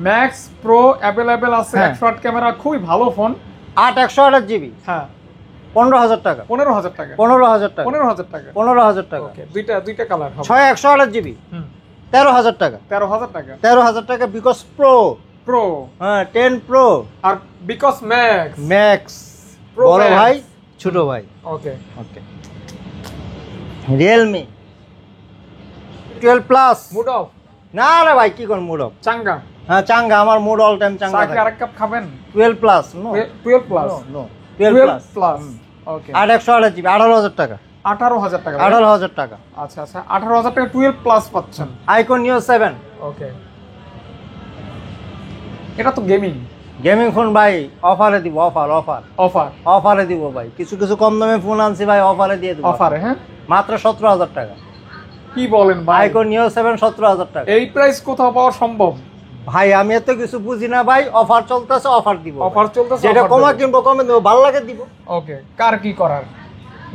Max Pro अवेलेबल আছে, 108 ক্যামেরা, খুবই ভালো ফোন, 8/128GB, হ্যাঁ 15,000 টাকা, 15,000 টাকা, 15,000 টাকা, 15,000 টাকা, 15,000 টাকা, ওকে দুইটা কালার হবে, 6/128GB 13,000 টাকা, 13,000 টাকা, 13,000 টাকা, বিকজ প্রো, হ্যাঁ 10 Pro আর বিকজ ম্যাক্স Pro বড় Max। ভাই ছোট ভাই, okay Realme 12 plus, mood off না রে ভাই কি কোন মুড অফ, চাঙ্গা, হ্যাঁ চাঙ্গা, আমার মুড অল টাইম চাঙ্গা চাকে থাকে। আরেক কাপ খাবেন? 12 plus, no 12 plus, no 12 plus, okay 8/128GB 18,000 টাকা, 18,000 টাকা, 18,000 টাকা, আচ্ছা 18,000 টাকা 12 প্লাস পাচ্ছেন, আইকন নিও 7, ওকে এটা তো গেমিং ফোন ভাই, অফারে দিব, অফারে দিব ভাই, কিছু কম দামে ফোন আনছি ভাই, অফারে দিয়ে দেব, অফারে, হ্যাঁ মাত্র 17,000 টাকা, কি বলেন ভাই? আইকন নিও 7 17,000 টাকা, এই প্রাইস কোথাও পাওয়া সম্ভব ভাই? আমি এত কিছু বুঝি না ভাই, অফার চলতেছে, অফার দিব, অফার চলতেছে, যেটা কমা কিনবো কমে দেবো, ভালো লাগে দিব, ওকে কার কি করার,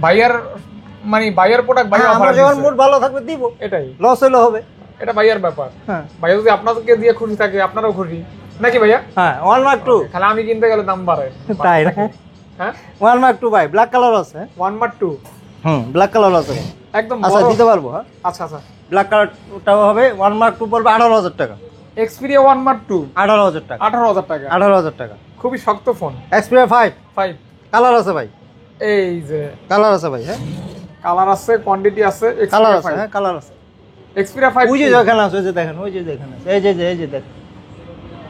বাইয়ার প্রোডাক্ট ভাই, আমার যখন মুড ভালো থাকবে দিব, এটাই লস হলে হবে, এটা ভাইয়ার ব্যাপার, হ্যাঁ ভাইয়া যদি আপনাদেরকে দিয়ে খুশি থাকে আপনারাও খুশি নাকি ভাইয়া? হ্যাঁ 1 Mark 2, খালি আমি কিনতে গেলে দাম বাড়ে, তাই না? হ্যাঁ 1 Mark 2 ভাই, ব্ল্যাক কালার আছে, 1 Mark 2 ব্ল্যাক কালার আছে, একদম আচ্ছা দিতে পারবো, হ্যাঁ আচ্ছা ব্ল্যাক কালারটাও হবে, 1 Mark 2 পড়বে 18,000 টাকা, Xperia 1 Mark 2 18,000 টাকা, 18,000 টাকা, 18,000 টাকা, খুবই শক্ত ফোন, Xperia 5 কালার আছে ভাই, এই যে কালার আছে ভাই, হ্যাঁ কালার আছে, কোয়ান্টিটি আছে, কালার আছে, হ্যাঁ কালার আছে, Xperia 5 ওই যে যেখানে আছে, ওই যে দেখেন, ওই যে যেখানে আছে, এই যে দেখেন,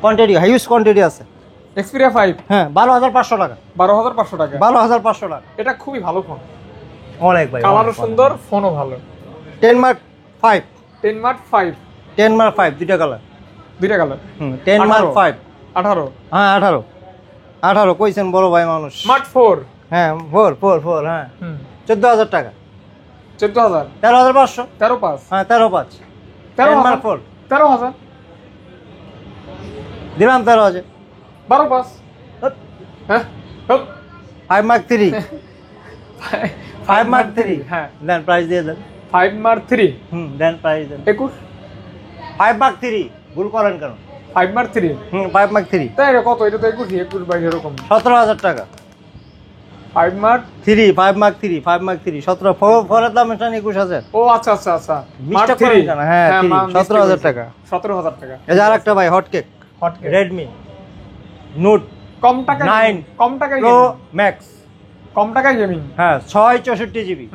কোয়ান্টিটি হাইউজ কোয়ান্টিটি আছে, Xperia 5 হ্যাঁ 12,500 টাকা, 12,500 টাকা, 12,500 টাকা, এটা খুবই ভালো ফোন, অনেক ভাই, কালারও সুন্দর, ফোনও ভালো, 10 Mark 5 10 Mark 5 10 Mark 5 দুইটা কালার, 10 Mark 5 18 হ্যাঁ 18 কইছেন বড় ভাই মানুষ, Smart 4 হ্যাঁ 4 হ্যাঁ 14,000 টাকা, 14,000 13,500, 13,500, হ্যাঁ 13,500, 10 Mark 4 13,000 দিলাম, 13,000 12.5 হ্যাঁ 5 Mark 3 5 Mark 3 হ্যাঁ দেন প্রাইস দিয়ে দেন 5 Mark 3 দেন প্রাইস দেন 21 5 Mark 3 ভুল করেন কেন 5 Mark 3 5 Mark 3 তাই এটা কত এটা তো 21 22 এরকম 17,000 টাকা 5 Mark 3 5 Mark 3 5 Mark 3 17 ফোরের দাম এটা 21,000 ও আচ্ছা আচ্ছা আচ্ছা মিস্টার করেন কেন হ্যাঁ 17,000 টাকা 17,000 টাকা এই যে আরেকটা ভাই হট কেক Redmi Note কম টাকা 9 কম টাকায় Pro Max কম টাকায় গেমিং হ্যাঁ 664 জিবি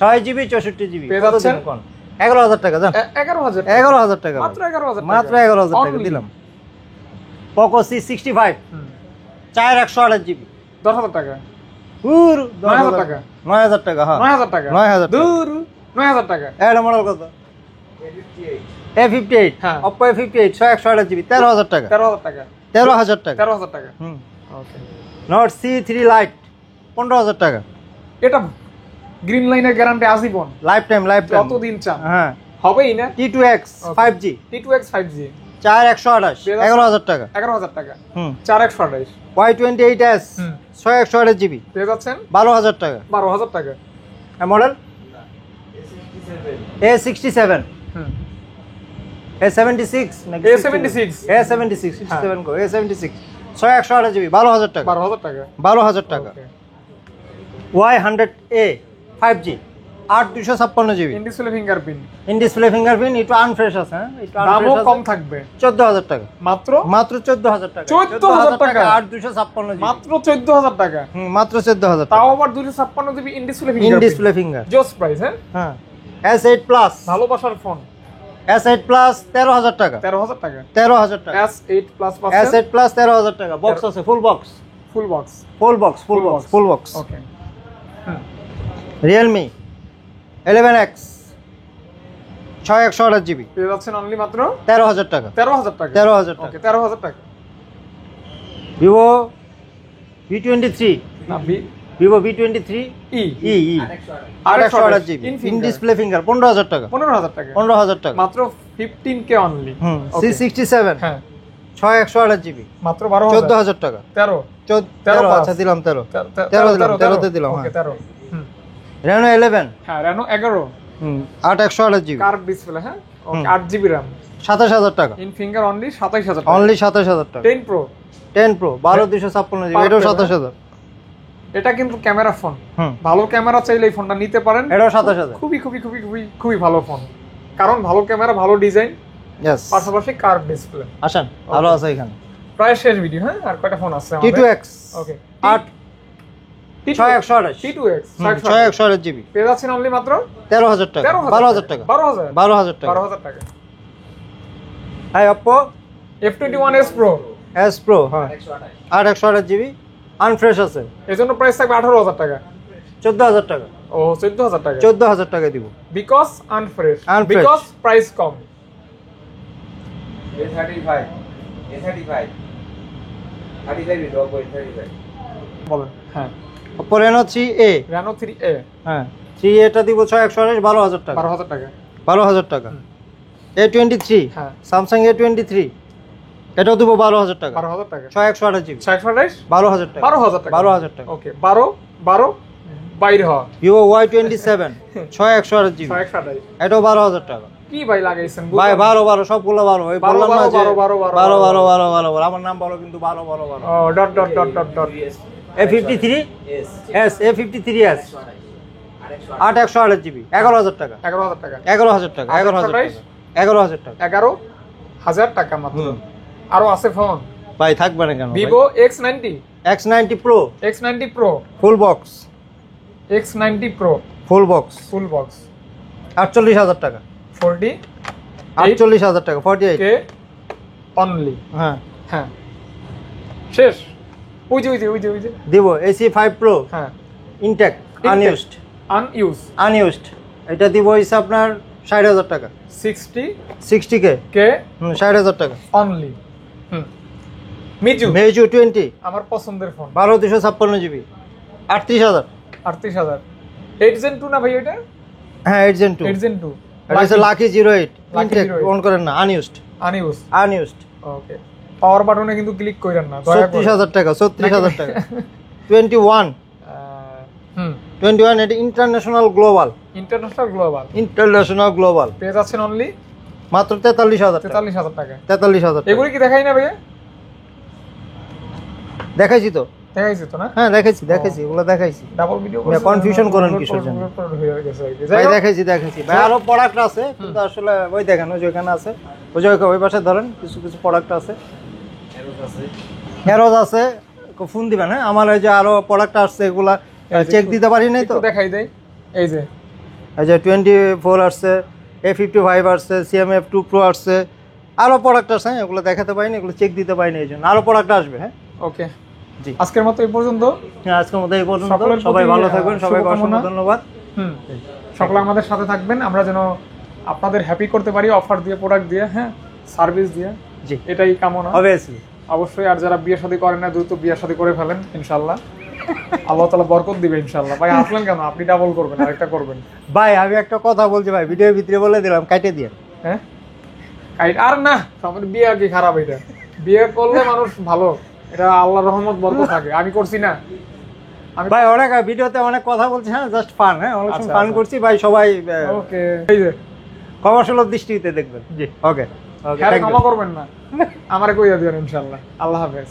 6 জিবি 64 জিবি পেয়ে যাচ্ছেন 11,000 টাকা জান 11,000 টাকা মাত্র 11,000 মাত্র 11,000 টাকা দিলাম Poco C65 4128 জিবি 10,000 টাকা 9,000 টাকা 9,000 টাকা হ্যাঁ 9,000 টাকা 9,000 দূর 9,000 টাকা এটা মডেল কত A58 হ্যাঁ Oppo A58 128 জিবি 13,000 টাকা 13,000 টাকা 13,000 টাকা 13,000 টাকা ওকে Note C3 Lite 15,000 টাকা এটা গ্রিন লাইনের গ্যারান্টি আজীবন লাইফ টাইম যতদিন চান হ্যাঁ হবেই না T2X 5G T2X 5G 4128 11,000 টাকা 11,000 টাকা 4128 Y28s 628 জিবি পেয়ে যাচ্ছেন 12,000 টাকা 12,000 টাকা মডেল A67 A76 নাকি A76 A76 67 কো A76 628 জিবি 12,000 টাকা 12,000 টাকা 12,000 টাকা Y100A 5G 8256 GB in display fingerprint in display fingerprint একটু আনফ্রেশ আছে হ্যাঁ একটু দামও কম থাকবে 14,000 টাকা মাত্র 14,000 টাকা 14,000 টাকা 8256 জিবি মাত্র 14,000 টাকা মাত্র 14,000 টাকা তাও আবার 256 GB in display in fingerprint display finger জোস প্রাইস হ্যাঁ S8 প্লাস ভালোবাসার ফোন S8 প্লাস 13,000 টাকা 13,000 টাকা 13,000 টাকা S8 প্লাস S8 প্লাস 13,000 টাকা বক্স আছে full box full box full box okay Realme 11X 628 GB পেয়ে যাচ্ছেন অনলি মাত্র 13,000 টাকা 13,000 টাকা 13,000 টাকা ওকে 13,000 টাকা Vivo V23 না Vivo V23 E 828 GB in display finger 15,000 টাকা 15,000 টাকা 15,000 টাকা মাত্র 15k অনলি C67 হ্যাঁ 628 জিবি মাত্র 12,000 14,000 টাকা 13 আচ্ছা দিলাম 13 13 তে দিলাম ওকে 13 Reno 11 হ্যাঁ Reno 11 828 জিবি কার্ভ ডিসপ্লে হ্যাঁ ওকে 8GB RAM 27,000 টাকা ইন ফিঙ্গার অনলি 27,000 টাকা অনলি 27,000 টাকা 10 Pro 10 Pro 12,256 জিবি এটাও 27,000 এটা কিন্তু ক্যামেরা ফোন ভালো ক্যামেরা চাইলে এই ফোনটা নিতে পারেন এটাও 27,000 খুবই ভালো ফোন কারণ ভালো ক্যামেরা ভালো ডিজাইন यस পাশাপাশি কার্ভ ডিসপ্লে আসেন ভালো আছে এখানে প্রায় শেষ ভিডিও হ্যাঁ আর কয়টা ফোন আছে আমাদের T2X ওকে 8 628 T2X 628 জিবি পেয়ে যাচ্ছেন অনলি মাত্র 13,000 টাকা 12,000 টাকা 12,000 টাকা 12,000 টাকা high Oppo F21s Pro S Pro হ্যাঁ 828 জিবি আনফ্রেশ আছে এজন্য প্রাইস থাকবে 18,000 টাকা 14,000 টাকা ও 14,000 টাকা 14,000 টাকা দিব because আনফ্রেশ because price com A35 বলেন হ্যাঁ Oppo Reno 3A Reno 3A হ্যাঁ 3A টা দিব 628 12,000 টাকা 12,000 টাকা 12,000 টাকা A23 হ্যাঁ Samsung A23 এটাও দিব 12,000 টাকা 12,000 টাকা 628 জিবি 628 12,000 টাকা 12,000 টাকা 12,000 টাকা ওকে 12 বাইরে হওয়া Vivo Y27 628 জিবি 628 এটাও 12,000 টাকা কি ভাই লাগাইছেন ভাই 12 সবগুলো 12 ওই বললাম না যে 12 আমার নাম বলো কিন্তু 12 O dot A53 S A53s 828 GB 11,000 টাকা 11,000 টাকা 11,000 টাকা 11,000 টাকা 11,000 টাকা মাত্র আরো আছে ফোন ভাই থাকবে না কেন Vivo X90 X90 Pro full box X90 Pro full box 48,000 টাকা 48,000 টাকা 48 কে অনলি হ্যাঁ হ্যাঁ শেষ ওই যে দিব AC5 Pro হ্যাঁ ইনটেক আনইউজড এটা দিব হইছে আপনার 60,000 টাকা 60 কে 60,000 টাকা অনলি মেজু 20 আমার পছন্দের ফোন 12,256 জিবি 38,000 8 Gen 2 না ভাই এটা হ্যাঁ 8 Gen 2 এটা হচ্ছে লাকি 08 ইনটেক অন করেন না আনইউজড ওকে পাওয়ার বাটনে কিন্তু ক্লিক করেন না, 36,000 টাকা, 36,000 টাকা। 21 21 এটা ইন্টারন্যাশনাল গ্লোবাল, ইন্টারন্যাশনাল গ্লোবাল পেয়ে যাচ্ছেন অনলি মাত্র 43,000 টাকা। 43,000 টাকা। 43,000 টাকা। এগুলি কি দেখাই না ভাই? দেখাইছি তো, দেখাইছি তো না? হ্যাঁ দেখাইছি, এগুলো দেখাইছি। ডাবল ভিডিও কনফিউশন করেন কিসের জন্য? ভাই দেখাইছি ভাই, আরো প্রোডাক্ট আছে কিন্তু আসলে ওই দেখেন ওই যে ওখানে আছে, ওই যে ওই পাশে ধরেন কিছু প্রোডাক্ট আছে, হেরোজ আছে, ফোন দিবেন। হ্যাঁ আমার এই যে আরো প্রোডাক্ট আসছে, এগুলা চেক দিতে পারি নাই তো, দেখাই দেই। এই যে 24 আসছে, A55 আসছে, CMF2 Pro আসছে, আরো প্রোডাক্ট আছে। হ্যাঁ এগুলো দেখাতে পারিনি, এগুলো চেক দিতে পারিনি, এই জন্য আরো প্রোডাক্ট আসবে। হ্যাঁ ওকে, জি আজকের মতো এই পর্যন্ত। হ্যাঁ আজকের মতো এই পর্যন্ত, সবাই ভালো থাকবেন, সবাইকে অসংখ্য ধন্যবাদ। সকলে আমাদের সাথে থাকবেন, আমরা যেন আপনাদের হ্যাপি করতে পারি অফার দিয়ে, প্রোডাক্ট দিয়ে, হ্যাঁ সার্ভিস দিয়ে, জি এটাই কামনা অবভিয়াসলি। অবশ্যই। আর যারা বিয়ে শাদী করেন না, দ্রুত বিয়ে শাদী করে ফেলেন ইনশাআল্লাহ, আল্লাহ তাআলা বরকত দিবে ইনশাআল্লাহ। ভাই আসলেন কেন? আপনি ডাবল করবেন, আরেকটা করবেন। ভাই আমি একটা কথা বলছি ভাই, ভিডিওর ভিতরে বলে দিলাম, কাটে দিয়ে। হ্যাঁ আর না, আমাদের বিয়ে কি খারাপ? এটা বিয়ে করলে মানুষ ভালো, এটা আল্লাহর রহমত বরকত থাকে। আমি করছি না, আমি ভাই অনেক ভিডিওতে অনেক কথা বলছি, হ্যাঁ জাস্ট ফান। হ্যাঁ অনেক সময় ফান করছি ভাই, সবাই ওকে এই যে কমার্শিয়াল দৃষ্টিতে দেখবেন। জি ওকে, ক্ষমা করবেন না, আমারে কইয়া দিবেন ইনশাআল্লাহ। আল্লাহ হাফেজ।